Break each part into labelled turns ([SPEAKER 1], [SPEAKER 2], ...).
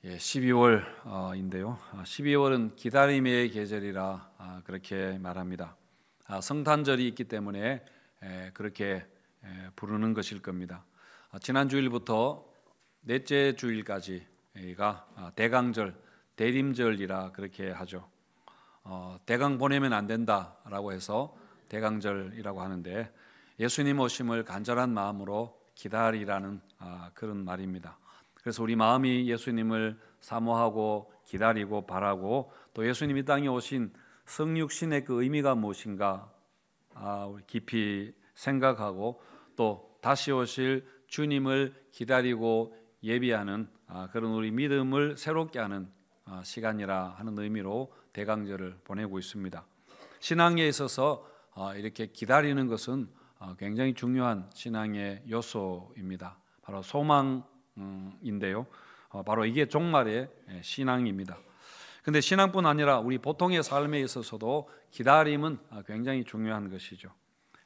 [SPEAKER 1] 12월인데요. 12월은 기다림의 계절이라 그렇게 말합니다. 성탄절이 있기 때문에 그렇게 부르는 것일 겁니다. 지난 주일부터 넷째 주일까지가 대강절, 대림절이라 그렇게 하죠. 대강 보내면 안 된다라고 해서 대강절이라고 하는데 예수님 오심을 간절한 마음으로 기다리라는 그런 말입니다. 그래서 우리 마음이 예수님을 사모하고 기다리고 바라고 또 예수님이 땅에 오신 성육신의 그 의미가 무엇인가 깊이 생각하고 또 다시 오실 주님을 기다리고 예비하는 그런 우리 믿음을 새롭게 하는 시간이라 하는 의미로 대강절을 보내고 있습니다. 신앙에 있어서 이렇게 기다리는 것은 굉장히 중요한 신앙의 요소입니다. 바로 소망인데요. 바로 이게 종말의 신앙입니다. 근데 신앙뿐 아니라 우리 보통의 삶에 있어서도 기다림은 굉장히 중요한 것이죠.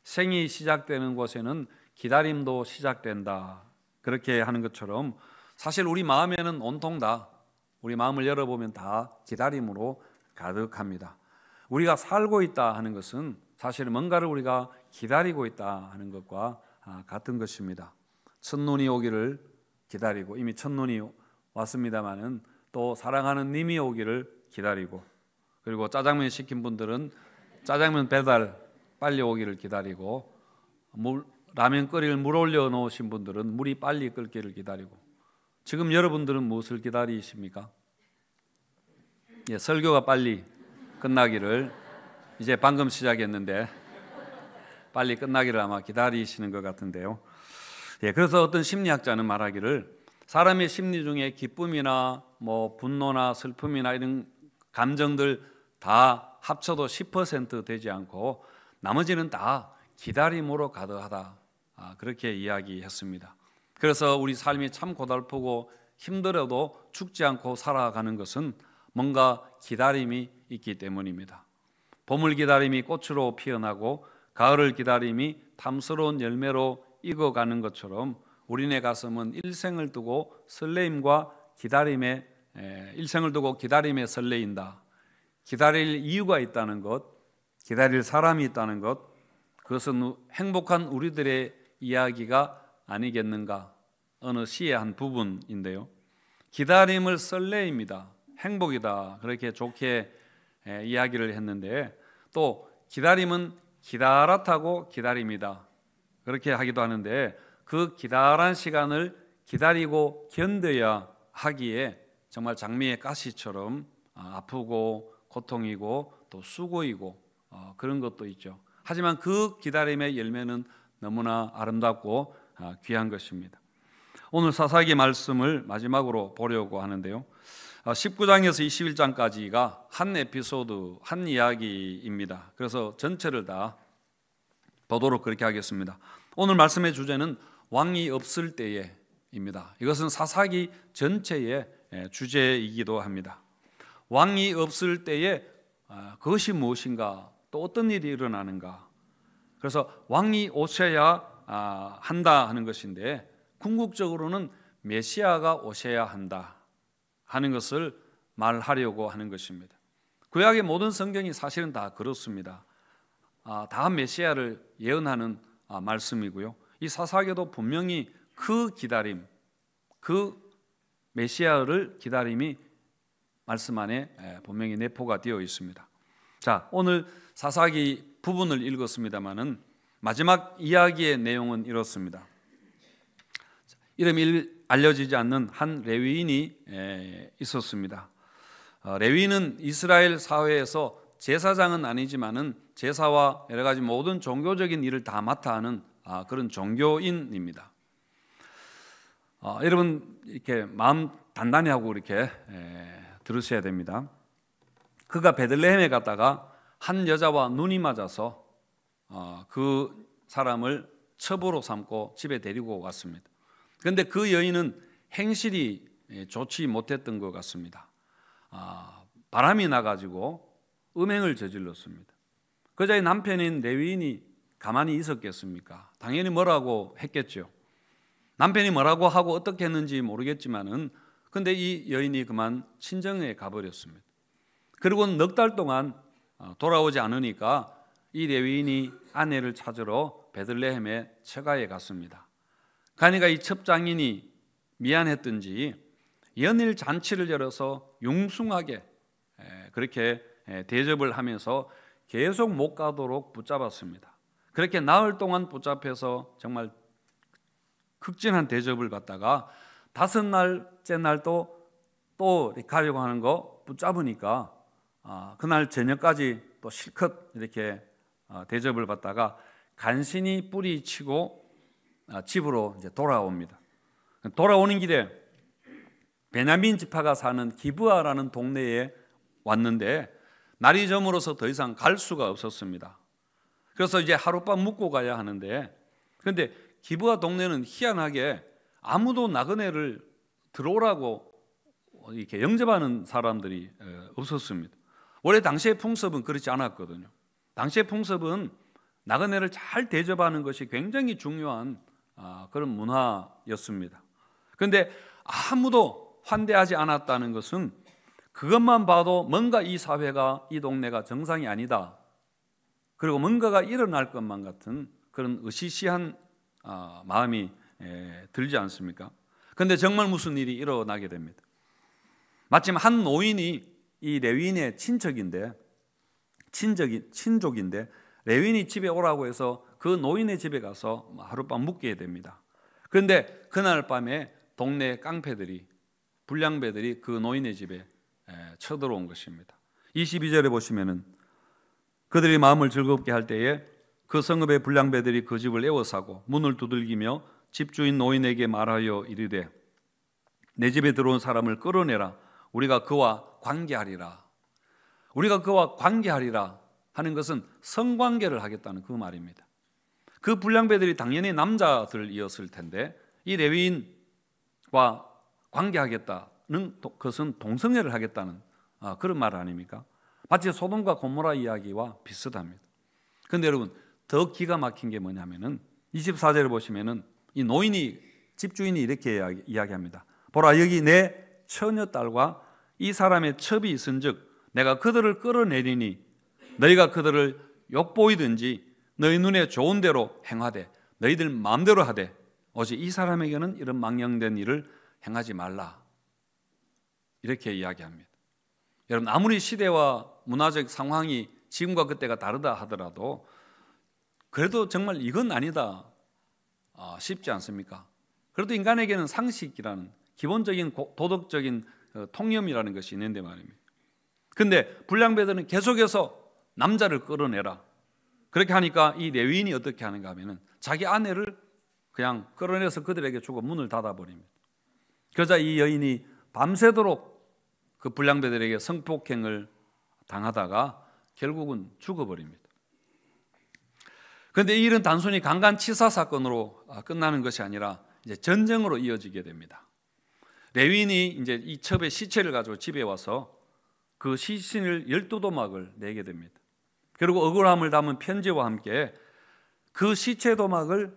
[SPEAKER 1] 생이 시작되는 곳에는 기다림도 시작된다. 그렇게 하는 것처럼 사실 우리 마음에는 온통 다 우리 마음을 열어보면 다 기다림으로 가득합니다. 우리가 살고 있다 하는 것은 사실 뭔가를 우리가 기다리고 있다 하는 것과 같은 것입니다. 첫눈이 오기를 기다리고 이미 첫눈이 왔습니다마는 또 사랑하는 님이 오기를 기다리고 그리고 짜장면 시킨 분들은 짜장면 배달 빨리 오기를 기다리고 라면 끓일 물 올려 놓으신 분들은 물이 빨리 끓기를 기다리고 지금 여러분들은 무엇을 기다리십니까? 설교가 빨리 끝나기를 이제 방금 시작했는데 빨리 끝나기를 아마 기다리시는 것 같은데요. 그래서 어떤 심리학자는 말하기를 사람의 심리 중에 기쁨이나 분노나 슬픔이나 이런 감정들 다 합쳐도 10% 되지 않고 나머지는 다 기다림으로 가득하다. 그렇게 이야기했습니다. 그래서 우리 삶이 참 고달프고 힘들어도 죽지 않고 살아가는 것은 뭔가 기다림이 있기 때문입니다. 봄을 기다림이 꽃으로 피어나고 가을을 기다림이 탐스러운 열매로 익어가는 것처럼 우리네 가슴은 일생을 두고 기다림에 설레인다. 기다릴 이유가 있다는 것, 기다릴 사람이 있다는 것, 그것은 행복한 우리들의 이야기가 아니겠는가? 어느 시의 한 부분인데요. 기다림을 설레입니다. 행복이다. 그렇게 좋게 이야기를 했는데 또 기다림은 기다랗다고 기다림이다. 그렇게 하기도 하는데 그 기다란 시간을 기다리고 견뎌야 하기에 정말 장미의 가시처럼 아프고 고통이고 또 수고이고 그런 것도 있죠. 하지만 그 기다림의 열매는 너무나 아름답고 귀한 것입니다. 오늘 사사기 말씀을 마지막으로 보려고 하는데요. 19장에서 21장까지가 한 에피소드, 한 이야기입니다. 그래서 전체를 다 보도록 그렇게 하겠습니다. 오늘 말씀의 주제는 왕이 없을 때에입니다. 이것은 사사기 전체의 주제이기도 합니다. 왕이 없을 때에 그것이 무엇인가, 또 어떤 일이 일어나는가. 그래서 왕이 오셔야 한다 하는 것인데 궁극적으로는 메시아가 오셔야 한다 하는 것을 말하려고 하는 것입니다. 구약의 모든 성경이 사실은 다 그렇습니다. 다 메시아를 예언하는 말씀이고요. 이 사사기도 분명히 그 기다림, 그 메시아를 기다림이 말씀 안에 분명히 내포가 되어 있습니다. 자, 오늘 사사기 부분을 읽었습니다마는 마지막 이야기의 내용은 이렇습니다. 이름이 알려지지 않는 한 레위인이 있었습니다. 레위인은 이스라엘 사회에서 제사장은 아니지만은 제사와 여러 가지 모든 종교적인 일을 다 맡아 하는 그런 종교인입니다. 여러분 이렇게 마음 단단히 하고 이렇게 들으셔야 됩니다. 그가 베들레헴에 갔다가 한 여자와 눈이 맞아서 그 사람을 첩으로 삼고 집에 데리고 갔습니다. 그런데 그 여인은 행실이 좋지 못했던 것 같습니다. 바람이 나가지고 음행을 저질렀습니다. 그자의 남편인 레위인이 가만히 있었겠습니까? 당연히 뭐라고 했겠죠. 남편이 뭐라고 하고 어떻게 했는지 모르겠지만은 근데 이 여인이 그만 친정에 가버렸습니다. 그리고 넉 달 동안 돌아오지 않으니까 이 레위인이 아내를 찾으러 베들레헴의 처가에 갔습니다. 가니까 이 첩장인이 미안했던지 연일 잔치를 열어서 융숭하게 그렇게 대접을 하면서 계속 못 가도록 붙잡았습니다. 그렇게 나흘 동안 붙잡혀서 정말 극진한 대접을 받다가 5날째 날도 또 가려고 하는 거 붙잡으니까 그날 저녁까지 또 실컷 이렇게 대접을 받다가 간신히 뿌리치고 집으로 이제 돌아옵니다. 돌아오는 길에 베냐민 지파가 사는 기브아라는 동네에 왔는데 날이 저물어서 더 이상 갈 수가 없었습니다. 그래서 이제 하룻밤 묵고 가야 하는데, 그런데 기브아 동네는 희한하게 아무도 나그네를 들어오라고 이렇게 영접하는 사람들이 없었습니다. 원래 당시의 풍습은 그렇지 않았거든요. 당시의 풍습은 나그네를 잘 대접하는 것이 굉장히 중요한 그런 문화였습니다. 그런데 아무도 환대하지 않았다는 것은 그것만 봐도 뭔가 이 사회가, 이 동네가 정상이 아니다, 그리고 뭔가가 일어날 것만 같은 그런 으시시한 마음이 들지 않습니까? 그런데 정말 무슨 일이 일어나게 됩니다. 마침 한 노인이 이 레위인의 친족인데 레위인이 집에 오라고 해서 그 노인의 집에 가서 하룻밤 묵게 됩니다. 그런데 그날 밤에 동네 깡패들이, 불량배들이 그 노인의 집에 쳐들어온 것입니다. 22절에 보시면은 그들이 마음을 즐겁게 할 때에 그 성읍의 불량배들이 그 집을 에워싸고 문을 두들기며 집주인 노인에게 말하여 이르되 내 집에 들어온 사람을 끌어내라. 우리가 그와 관계하리라. 우리가 그와 관계하리라 하는 것은 성관계를 하겠다는 그 말입니다. 그 불량배들이 당연히 남자들이었을 텐데 이 레위인과 관계하겠다는 것은 동성애를 하겠다는 그런 말 아닙니까? 마치 소돔과 고모라 이야기와 비슷합니다. 그런데 여러분, 더 기가 막힌 게 뭐냐면은 24절을 보시면은 이 노인이, 집주인이 이렇게 이야기합니다. 보라, 여기 내 처녀 딸과 이 사람의 첩이 있은즉 내가 그들을 끌어내리니 너희가 그들을 욕보이든지 너희 눈에 좋은 대로 행하되 너희들 마음대로 하되 오직 이 사람에게는 이런 망령된 일을 행하지 말라. 이렇게 이야기합니다. 여러분, 아무리 시대와 문화적 상황이 지금과 그때가 다르다 하더라도 그래도 정말 이건 아니다 싶지 않습니까? 그래도 인간에게는 상식이라는 기본적인 도덕적인 통념이라는 것이 있는데 말입니다. 그런데 불량배들은 계속해서 남자를 끌어내라. 그렇게 하니까 이 레위인이 어떻게 하는가 하면은 자기 아내를 그냥 끌어내서 그들에게 주고 문을 닫아버립니다. 그러자 이 여인이 밤새도록 그 불량배들에게 성폭행을 당하다가 결국은 죽어버립니다. 그런데 이 일은 단순히 강간치사 사건으로 끝나는 것이 아니라 이제 전쟁으로 이어지게 됩니다. 레위인이 이제 이 첩의 시체를 가지고 집에 와서 그 시신을 12도막을 내게 됩니다. 그리고 억울함을 담은 편지와 함께 그 시체 도막을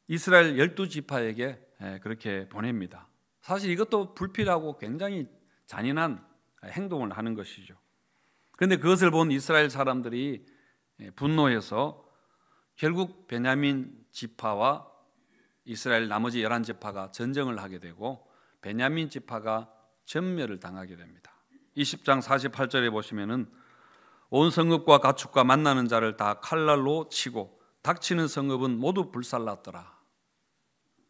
[SPEAKER 1] 이스라엘 12지파에게 그렇게 보냅니다. 사실 이것도 불필요하고 굉장히 잔인한 행동을 하는 것이죠. 그런데 그것을 본 이스라엘 사람들이 분노해서 결국 베냐민 지파와 이스라엘 나머지 11지파가 전쟁을 하게 되고 베냐민 지파가 전멸을 당하게 됩니다. 20장 48절에 보시면은 온 성읍과 가축과 만나는 자를 다 칼날로 치고 닥치는 성읍은 모두 불살랐더라.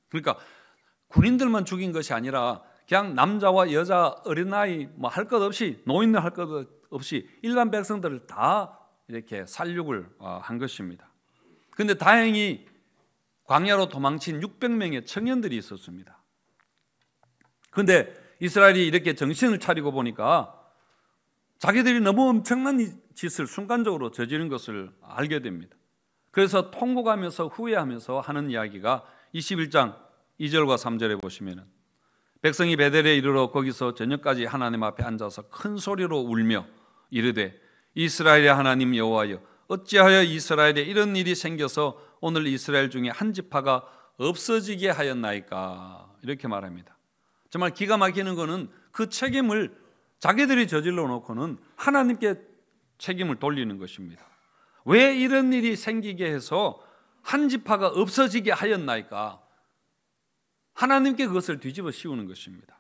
[SPEAKER 1] 그러니까 군인들만 죽인 것이 아니라 그냥 남자와 여자, 어린아이 뭐 할 것 없이, 노인들 할 것 없이 일반 백성들을 다 이렇게 살육을 한 것입니다. 그런데 다행히 광야로 도망친 600명의 청년들이 있었습니다. 그런데 이스라엘이 이렇게 정신을 차리고 보니까 자기들이 너무 엄청난 짓을 순간적으로 저지른 것을 알게 됩니다. 그래서 통곡하면서 후회하면서 하는 이야기가 21장 2절과 3절에 보시면 백성이 베델에 이르러 거기서 저녁까지 하나님 앞에 앉아서 큰 소리로 울며 이르되 이스라엘의 하나님 여호와여 어찌하여 이스라엘에 이런 일이 생겨서 오늘 이스라엘 중에 한 지파가 없어지게 하였나이까. 이렇게 말합니다. 정말 기가 막히는 거는 그 책임을 자기들이 저질러 놓고는 하나님께 책임을 돌리는 것입니다. 왜 이런 일이 생기게 해서 한 지파가 없어지게 하였나이까? 하나님께 그것을 뒤집어 씌우는 것입니다.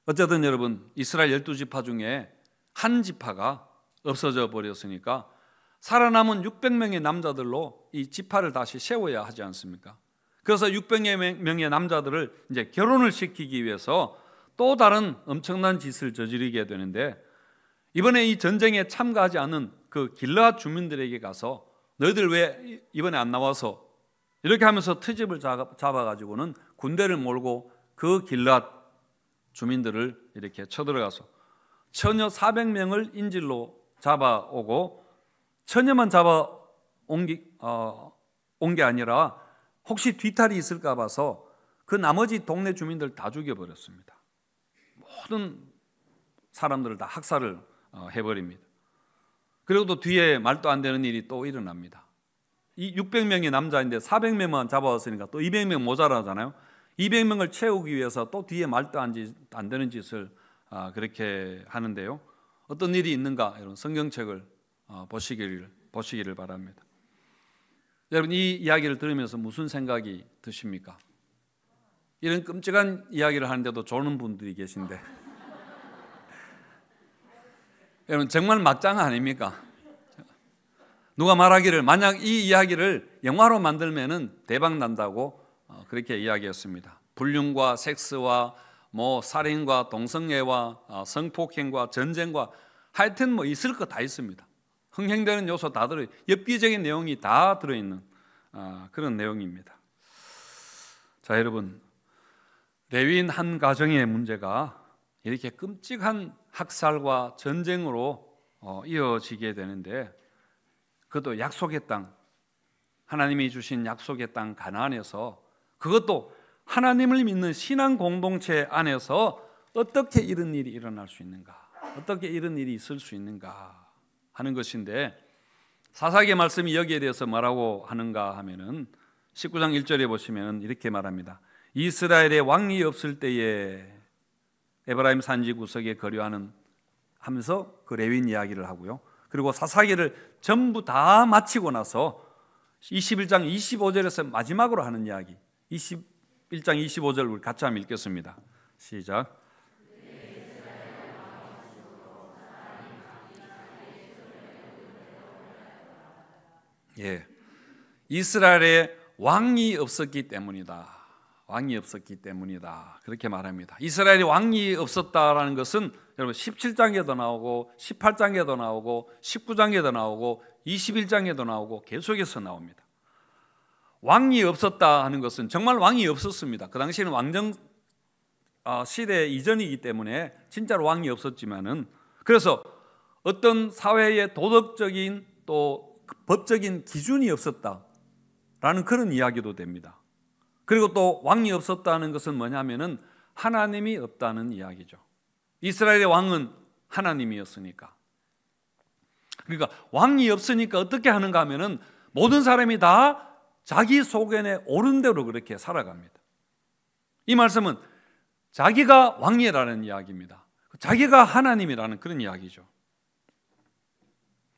[SPEAKER 1] 어쨌든 여러분, 이스라엘 12지파 중에 한 지파가 없어져 버렸으니까 살아남은 600명의 남자들로 이 지파를 다시 세워야 하지 않습니까? 그래서 600명의 남자들을 이제 결혼을 시키기 위해서 또 다른 엄청난 짓을 저지르게 되는데, 이번에 이 전쟁에 참가하지 않은 그 길르앗 주민들에게 가서 너희들 왜 이번에 안 나와서, 이렇게 하면서 트집을 잡아가지고는 군대를 몰고 그 길르앗 주민들을 이렇게 쳐들어가서 처녀 400명을 인질로 잡아오고, 처녀만 잡아온 게 아니라 혹시 뒤탈이 있을까 봐서 그 나머지 동네 주민들 다 죽여버렸습니다. 모든 사람들을 다 학살을 해버립니다. 그리고 또 뒤에 말도 안 되는 일이 또 일어납니다. 이 600명의 남자인데 400명만 잡아왔으니까 또 200명 모자라잖아요. 200명을 채우기 위해서 또 뒤에 말도 안 되는 짓을 그렇게 하는데요. 어떤 일이 있는가, 이런 성경책을 보시기를 바랍니다. 여러분, 이 이야기를 들으면서 무슨 생각이 드십니까? 이런 끔찍한 이야기를 하는데도 조는 분들이 계신데 여러분, 정말 막장 아닙니까? 누가 말하기를 만약 이 이야기를 영화로 만들면은 대박 난다고 그렇게 이야기했습니다. 불륜과 섹스와 살인과 동성애와 성폭행과 전쟁과 하여튼 있을 거 다 있습니다. 흥행되는 요소 다 들어요. 엽기적인 내용이 다 들어있는 그런 내용입니다. 자, 여러분, 레위인 한 가정의 문제가 이렇게 끔찍한 학살과 전쟁으로 이어지게 되는데, 그것도 약속의 땅, 하나님이 주신 약속의 땅 가나안에서, 그것도 하나님을 믿는 신앙 공동체 안에서 어떻게 이런 일이 일어날 수 있는가, 어떻게 이런 일이 있을 수 있는가 하는 것인데, 사사기의 말씀이 여기에 대해서 뭐라고 하는가 하면은 19장 1절에 보시면 이렇게 말합니다. 이스라엘의 왕이 없을 때에 에브라임 산지 구석에 거류하는 하면서 그 레위인 이야기를 하고요. 그리고 사사기를 전부 다 마치고 나서 21장 25절에서 마지막으로 하는 이야기, 21장 25절 우리 같이 한번 읽겠습니다. 시작. 예, 이스라엘에 왕이 없었기 때문이다. 왕이 없었기 때문이다. 그렇게 말합니다. 이스라엘에 왕이 없었다라는 것은 여러분 17장에도 나오고 18장에도 나오고 19장에도 나오고 21장에도 나오고 계속해서 나옵니다. 왕이 없었다 하는 것은 정말 왕이 없었습니다. 그 당시에는 왕정 시대 이전이기 때문에 진짜로 왕이 없었지만은, 그래서 어떤 사회의 도덕적인 또 법적인 기준이 없었다라는 그런 이야기도 됩니다. 그리고 또 왕이 없었다는 것은 뭐냐면은 하나님이 없다는 이야기죠. 이스라엘의 왕은 하나님이었으니까. 그러니까 왕이 없으니까 어떻게 하는가 하면은 모든 사람이 다 자기 소견에 옳은 대로 그렇게 살아갑니다. 이 말씀은 자기가 왕이라는 이야기입니다. 자기가 하나님이라는 그런 이야기죠.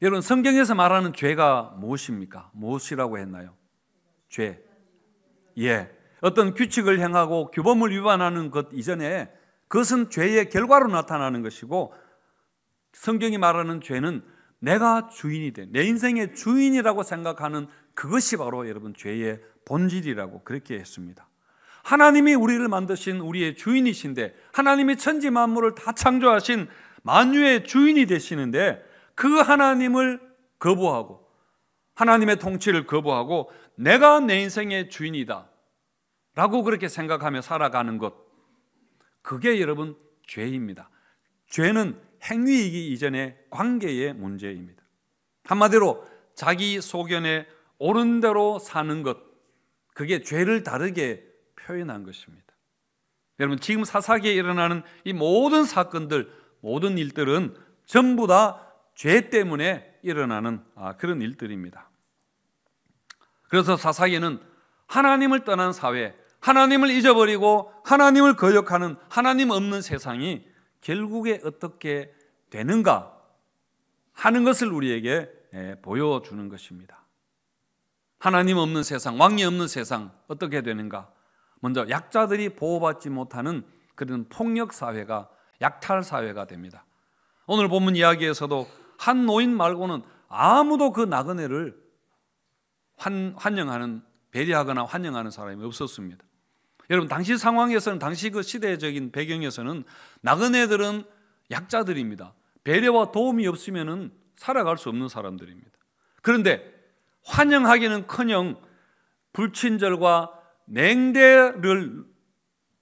[SPEAKER 1] 여러분, 성경에서 말하는 죄가 무엇입니까? 무엇이라고 했나요? 죄. 예. 어떤 규칙을 행하고 규범을 위반하는 것 이전에 그것은 죄의 결과로 나타나는 것이고, 성경이 말하는 죄는 내가 주인이 돼, 내 인생의 주인이라고 생각하는 그것이 바로 여러분 죄의 본질이라고 그렇게 했습니다. 하나님이 우리를 만드신 우리의 주인이신데, 하나님이 천지 만물을 다 창조하신 만유의 주인이 되시는데, 그 하나님을 거부하고 하나님의 통치를 거부하고 내가 내 인생의 주인이다 라고 그렇게 생각하며 살아가는 것, 그게 여러분 죄입니다. 죄는 행위이기 이전에 관계의 문제입니다. 한마디로 자기 소견에 옳은 대로 사는 것, 그게 죄를 다르게 표현한 것입니다. 여러분, 지금 사사기에 일어나는 이 모든 사건들, 모든 일들은 전부 다 죄 때문에 일어나는 그런 일들입니다. 그래서 사사기는 하나님을 떠난 사회, 하나님을 잊어버리고 하나님을 거역하는 하나님 없는 세상이 결국에 어떻게 되는가 하는 것을 우리에게 보여주는 것입니다. 하나님 없는 세상, 왕이 없는 세상 어떻게 되는가? 먼저 약자들이 보호받지 못하는 그런 폭력사회가 약탈사회가 됩니다. 오늘 본문 이야기에서도 한 노인 말고는 아무도 그 나그네를 환영하는, 배려하거나 환영하는 사람이 없었습니다. 여러분, 당시 상황에서는, 당시 그 시대적인 배경에서는 나그네들은 약자들입니다. 배려와 도움이 없으면 살아갈 수 없는 사람들입니다. 그런데 환영하기는커녕 불친절과 냉대를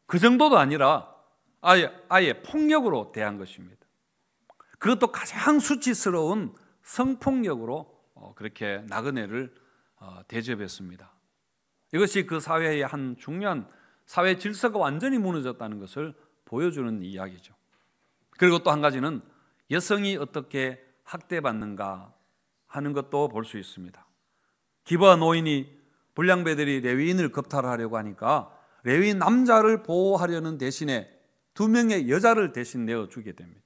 [SPEAKER 1] 그 정도도 아니라 아예 폭력으로 대한 것입니다. 그것도 가장 수치스러운 성폭력으로 그렇게 나그네를 대접했습니다. 이것이 그 사회의 한 중요한 사회 질서가 완전히 무너졌다는 것을 보여주는 이야기죠. 그리고 또 한 가지는 여성이 어떻게 학대받는가 하는 것도 볼 수 있습니다. 기부와 노인이 불량배들이 레위인을 겁탈하려고 하니까 레위인 남자를 보호하려는 대신에 2명의 여자를 대신 내어주게 됩니다.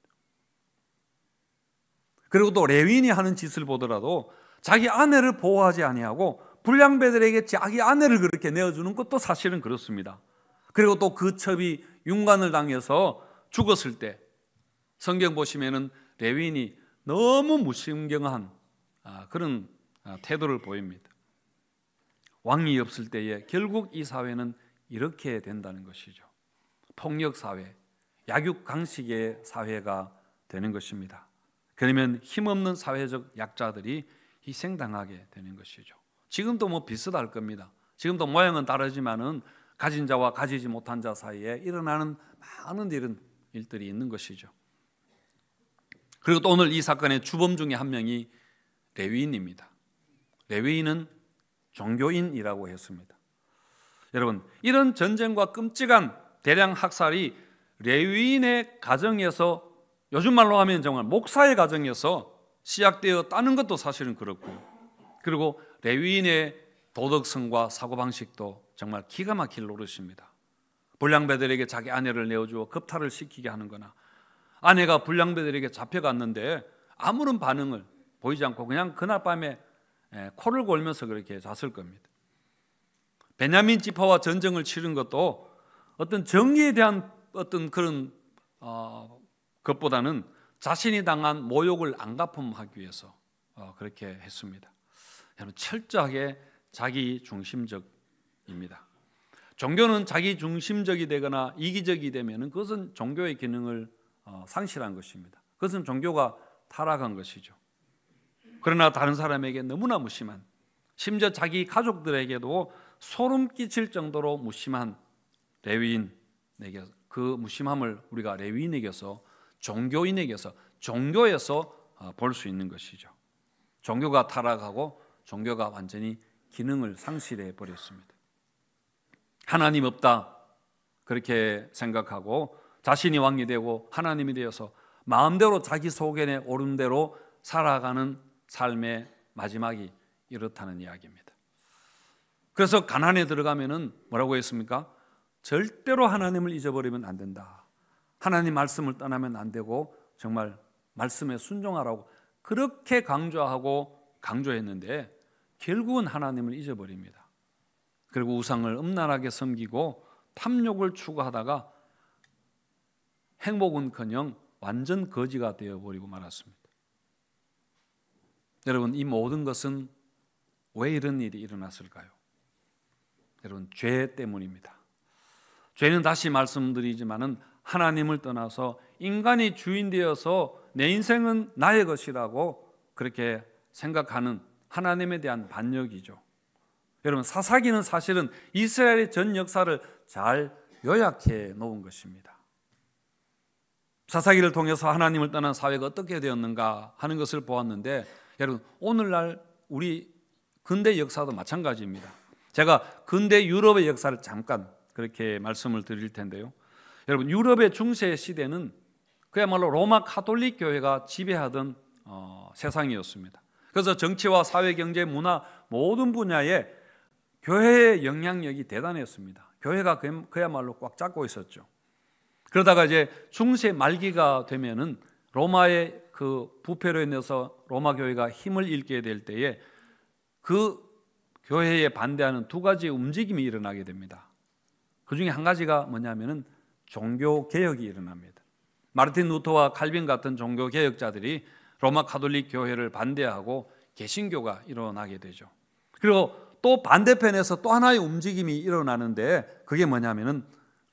[SPEAKER 1] 그리고 또 레위인이 하는 짓을 보더라도 자기 아내를 보호하지 아니하고 불량배들에게 자기 아내를 그렇게 내어주는 것도 사실은 그렇습니다. 그리고 또 그 첩이 윤관을 당해서 죽었을 때 성경 보시면은 레위인이 너무 무신경한 그런 태도를 보입니다. 왕이 없을 때에 결국 이 사회는 이렇게 된다는 것이죠. 폭력사회, 약육강식의 사회가 되는 것입니다. 그러면 힘없는 사회적 약자들이 희생당하게 되는 것이죠. 지금도 뭐 비슷할 겁니다. 지금도 모양은 다르지만은 가진 자와 가지지 못한 자 사이에 일어나는 많은 이런 일들이 있는 것이죠. 그리고 또 오늘 이 사건의 주범 중에 한 명이 레위인입니다. 레위인은 종교인이라고 했습니다. 여러분, 이런 전쟁과 끔찍한 대량 학살이 레위인의 가정에서, 요즘 말로 하면 정말 목사의 가정에서 시작되었다는 것도 사실은 그렇고, 그리고 레위인의 도덕성과 사고방식도 정말 기가 막힐 노릇입니다. 불량배들에게 자기 아내를 내어주어 겁탈을 시키게 하는 거나, 아내가 불량배들에게 잡혀갔는데 아무런 반응을 보이지 않고 그냥 그날 밤에 코를 골면서 그렇게 잤을 겁니다. 베냐민 지파와 전쟁을 치른 것도 어떤 정의에 대한 어떤 그런 것보다는 자신이 당한 모욕을 안갚음하기 위해서 그렇게 했습니다. 여러분, 철저하게 자기 중심적입니다. 종교는 자기 중심적이 되거나 이기적이 되면 그것은 종교의 기능을 상실한 것입니다. 그것은 종교가 타락한 것이죠. 그러나 다른 사람에게 너무나 무심한, 심지어 자기 가족들에게도 소름 끼칠 정도로 무심한 레위인에게, 그 무심함을 우리가 레위인에게서, 종교인에게서, 종교에서 볼 수 있는 것이죠. 종교가 타락하고 종교가 완전히 기능을 상실해 버렸습니다. 하나님 없다 그렇게 생각하고 자신이 왕이 되고 하나님이 되어서 마음대로 자기 소견에 오른 대로 살아가는 삶의 마지막이 이렇다는 이야기입니다. 그래서 가나안에 들어가면은 뭐라고 했습니까? 절대로 하나님을 잊어버리면 안 된다. 하나님 말씀을 떠나면 안 되고 정말 말씀에 순종하라고 그렇게 강조했는데 결국은 하나님을 잊어버립니다. 그리고 우상을 음란하게 섬기고 탐욕을 추구하다가 행복은커녕 완전 거지가 되어버리고 말았습니다. 여러분, 이 모든 것은 왜 이런 일이 일어났을까요? 여러분, 죄 때문입니다. 죄는 다시 말씀드리지만은 하나님을 떠나서 인간이 주인 되어서 내 인생은 나의 것이라고 그렇게 생각하는 하나님에 대한 반역이죠. 여러분, 사사기는 사실은 이스라엘의 전 역사를 잘 요약해 놓은 것입니다. 사사기를 통해서 하나님을 떠난 사회가 어떻게 되었는가 하는 것을 보았는데, 여러분, 오늘날 우리 근대 역사도 마찬가지입니다. 제가 근대 유럽의 역사를 잠깐 그렇게 말씀을 드릴 텐데요. 여러분, 유럽의 중세 시대는 그야말로 로마 가톨릭 교회가 지배하던 세상이었습니다. 그래서 정치와 사회, 경제, 문화 모든 분야에 교회의 영향력이 대단했습니다. 교회가 그야말로 꽉 잡고 있었죠. 그러다가 이제 중세 말기가 되면은 로마의 그 부패로 인해서 로마 교회가 힘을 잃게 될 때에 그 교회에 반대하는 두 가지 움직임이 일어나게 됩니다. 그 중에 한 가지가 뭐냐면은 종교 개혁이 일어납니다. 마르틴 루터와 칼빈 같은 종교 개혁자들이 로마 가톨릭 교회를 반대하고 개신교가 일어나게 되죠. 그리고 또 반대편에서 또 하나의 움직임이 일어나는데 그게 뭐냐면은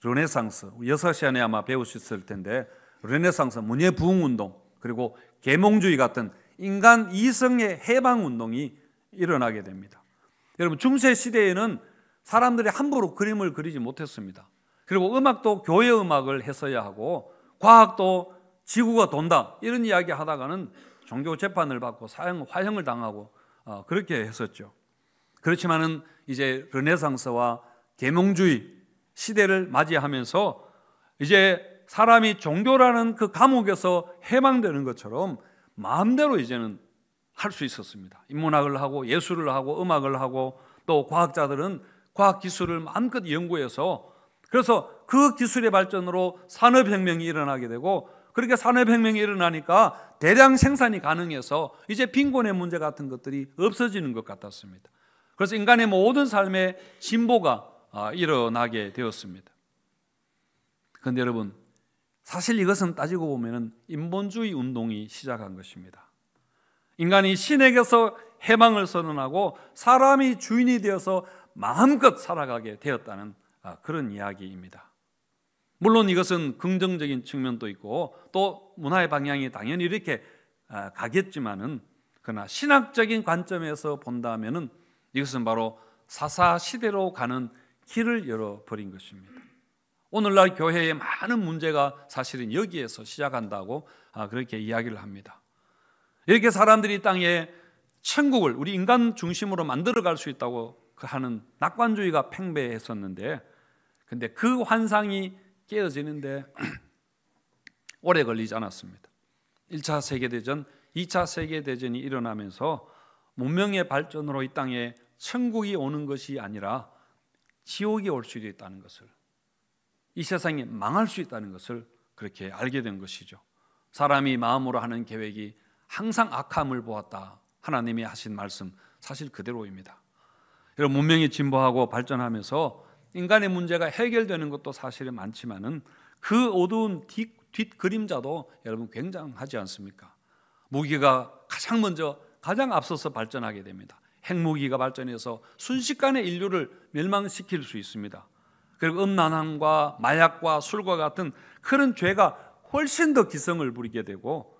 [SPEAKER 1] 르네상스, 6시간에 아마 배우셨을 텐데 르네상스, 문예 부흥 운동, 그리고 계몽주의 같은 인간 이성의 해방 운동이 일어나게 됩니다. 여러분, 중세 시대에는 사람들이 함부로 그림을 그리지 못했습니다. 그리고 음악도 교회 음악을 했어야 하고 과학도 지구가 돈다 이런 이야기 하다가는 종교 재판을 받고 화형을 당하고 그렇게 했었죠. 그렇지만은 이제 르네상스와 계몽주의 시대를 맞이하면서 이제 사람이 종교라는 그 감옥에서 해방되는 것처럼 마음대로 이제는 할 수 있었습니다. 인문학을 하고 예술을 하고 음악을 하고 또 과학자들은 과학 기술을 마음껏 연구해서 그래서 그 기술의 발전으로 산업혁명이 일어나게 되고 그렇게 산업혁명이 일어나니까 대량 생산이 가능해서 이제 빈곤의 문제 같은 것들이 없어지는 것 같았습니다. 그래서 인간의 모든 삶의 진보가 일어나게 되었습니다. 그런데 여러분, 사실 이것은 따지고 보면 인본주의 운동이 시작한 것입니다. 인간이 신에게서 해방을 선언하고 사람이 주인이 되어서 마음껏 살아가게 되었다는 그런 이야기입니다. 물론 이것은 긍정적인 측면도 있고 또 문화의 방향이 당연히 이렇게 가겠지만은 그러나 신학적인 관점에서 본다면은 이것은 바로 사사시대로 가는 길을 열어버린 것입니다. 오늘날 교회의 많은 문제가 사실은 여기에서 시작한다고 그렇게 이야기를 합니다. 이렇게 사람들이 이 땅에 천국을 우리 인간 중심으로 만들어갈 수 있다고 하는 낙관주의가 팽배했었는데 근데 그 환상이 깨어지는데 오래 걸리지 않았습니다. 1차 세계대전, 2차 세계대전이 일어나면서 문명의 발전으로 이 땅에 천국이 오는 것이 아니라 지옥이 올 수도 있다는 것을, 이 세상이 망할 수 있다는 것을 그렇게 알게 된 것이죠. 사람이 마음으로 하는 계획이 항상 악함을 보았다. 하나님이 하신 말씀 사실 그대로입니다. 여러분, 문명이 진보하고 발전하면서 인간의 문제가 해결되는 것도 사실은 많지만은 그 어두운 뒷그림자도 여러분 굉장하지 않습니까? 무기가 가장 앞서서 발전하게 됩니다. 핵무기가 발전해서 순식간에 인류를 멸망시킬 수 있습니다. 그리고 음란함과 마약과 술과 같은 그런 죄가 훨씬 더 기성을 부리게 되고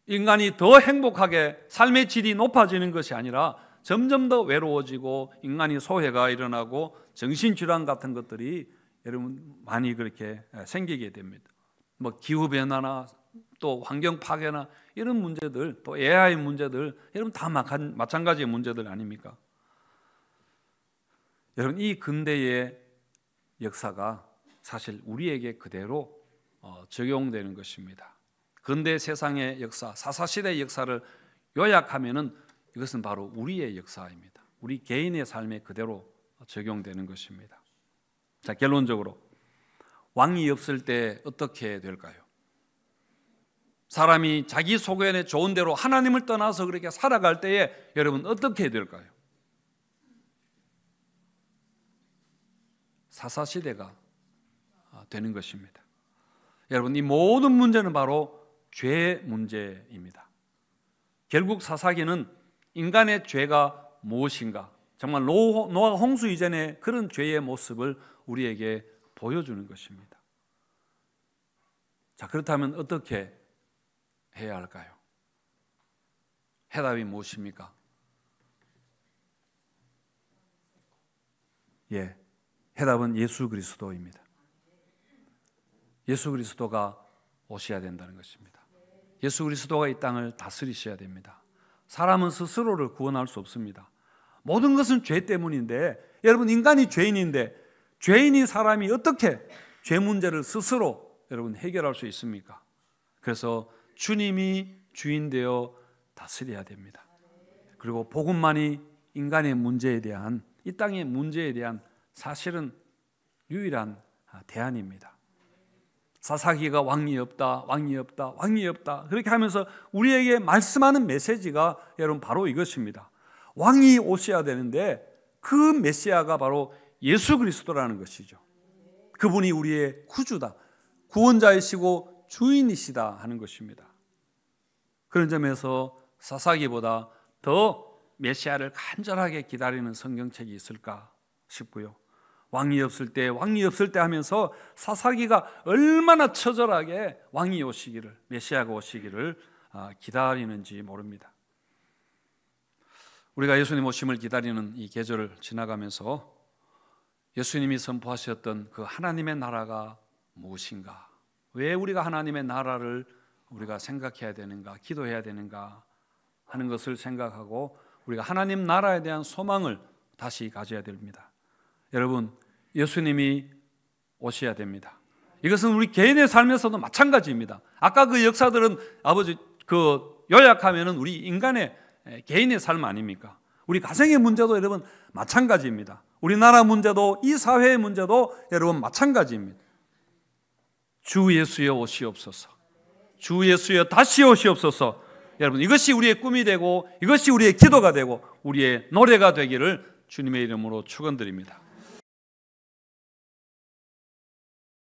[SPEAKER 1] 인간이 더 행복하게 삶의 질이 높아지는 것이 아니라 점점 더 외로워지고 인간이 소외가 일어나고 정신질환 같은 것들이 여러분 많이 그렇게 생기게 됩니다. 뭐 기후변화나 또 환경 파괴나 이런 문제들, 또 AI 문제들, 여러분 다 마찬가지의 문제들 아닙니까? 여러분, 이 근대의 역사가 사실 우리에게 그대로 적용되는 것입니다. 근대 세상의 역사, 사사시대의 역사를 요약하면은 이것은 바로 우리의 역사입니다. 우리 개인의 삶에 그대로 적용되는 것입니다. 자, 결론적으로 왕이 없을 때 어떻게 될까요? 사람이 자기 소견에 좋은 대로 하나님을 떠나서 그렇게 살아갈 때에 여러분 어떻게 될까요? 사사시대가 되는 것입니다. 여러분, 이 모든 문제는 바로 죄의 문제입니다. 결국 사사기는 인간의 죄가 무엇인가, 정말 노아 홍수 이전의 그런 죄의 모습을 우리에게 보여주는 것입니다. 자, 그렇다면 어떻게 해야 할까요? 해답이 무엇입니까? 해답은 예수 그리스도입니다. 예수 그리스도가 오셔야 된다는 것입니다. 예수 그리스도가 이 땅을 다스리셔야 됩니다. 사람은 스스로를 구원할 수 없습니다. 모든 것은 죄 때문인데, 여러분 인간이 죄인인데 죄인인 사람이 어떻게 죄 문제를 스스로 여러분 해결할 수 있습니까? 그래서 주님이 주인 되어 다스려야 됩니다. 그리고 복음만이 인간의 문제에 대한, 이 땅의 문제에 대한 사실은 유일한 대안입니다. 사사기가 왕이 없다, 왕이 없다, 왕이 없다 그렇게 하면서 우리에게 말씀하는 메시지가 여러분 바로 이것입니다. 왕이 오셔야 되는데 그 메시아가 바로 예수 그리스도라는 것이죠. 그분이 우리의 구주다, 구원자이시고 주인이시다 하는 것입니다. 그런 점에서 사사기보다 더 메시아를 간절하게 기다리는 성경책이 있을까 싶고요. 왕이 없을 때 하면서 사사기가 얼마나 처절하게 왕이 오시기를, 메시아가 오시기를 기다리는지 모릅니다. 우리가 예수님 오심을 기다리는 이 계절을 지나가면서 예수님이 선포하셨던 그 하나님의 나라가 무엇인가, 왜 우리가 하나님의 나라를 우리가 생각해야 되는가, 기도해야 되는가 하는 것을 생각하고 우리가 하나님 나라에 대한 소망을 다시 가져야 됩니다. 여러분, 예수님이 오셔야 됩니다. 이것은 우리 개인의 삶에서도 마찬가지입니다. 아까 그 역사들은 아버지 요약하면은 우리 인간의 개인의 삶 아닙니까? 우리 가정의 문제도 여러분 마찬가지입니다. 우리나라 문제도 이 사회의 문제도 여러분 마찬가지입니다. 주 예수여 오시옵소서. 주 예수여 다시 오시옵소서. 여러분, 이것이 우리의 꿈이 되고 이것이 우리의 기도가 되고 우리의 노래가 되기를 주님의 이름으로 축원드립니다.